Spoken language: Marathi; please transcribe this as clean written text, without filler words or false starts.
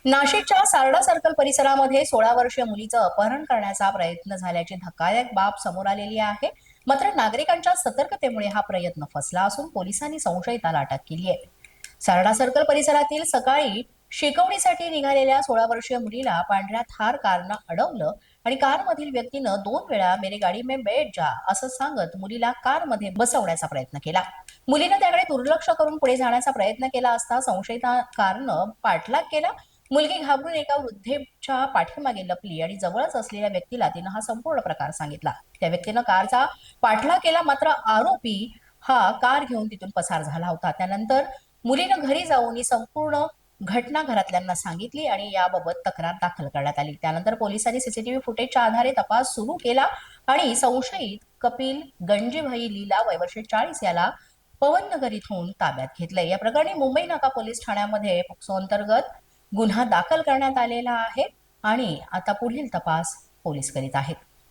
नाशिकच्या सारडा सर्कल परिसरामध्ये 16 वर्षीय मुलीचं अपहरण करण्याचा प्रयत्न झाल्याची धक्कादायक बाब समोर आलेली आहे. मात्र नागरिकांच्या सतर्कतेमुळे हा प्रयत्न फसला असून पोलिसांनी संशयिताला अटक केली आहे. सारडा सर्कल परिसरातील सकाळी शिकवणीसाठी निघालेल्या 16 वर्षीय मुलीला पांढऱ्या थार कारनं अडवलं आणि कारमधील व्यक्तीनं 2 वेळा मेरे गाडी में बैठ जा असं सांगत मुलीला कारमध्ये बसवण्याचा प्रयत्न केला. मुलीनं त्याकडे दुर्लक्ष करून पुढे जाण्याचा प्रयत्न केला असता संशयिता कारनं पाठलाग केला. मुलगी घाबरून एका वृद्धेच्या पाठीमागे लपली आणि जवळच असलेल्या व्यक्तीला तिनं हा संपूर्ण प्रकार सांगितला. त्या व्यक्तीनं कारचा पाठलाग केला, मात्र आरोपी हा कार घेऊन तिथून पसार झाला होता. त्यानंतर मुलीनं घरी जाऊन ही संपूर्ण घटना घरातल्यांना सांगितली आणि याबाबत तक्रार दाखल करण्यात आली. त्यानंतर पोलिसांनी सीसीटीव्ही फुटेजच्या आधारे तपास सुरू केला आणि संशयित कपिल गंजीभाई लीला वय वर्ष 40 याला पवननगर इथून ताब्यात घेतलंय. या प्रकरणी मुंबई नाका पोलीस ठाण्यामध्ये पोक्सो अंतर्गत गुन्हा दाखल करण्यात आलेला आहे आणि आता पुढील तपास पोलीस करीत आहेत.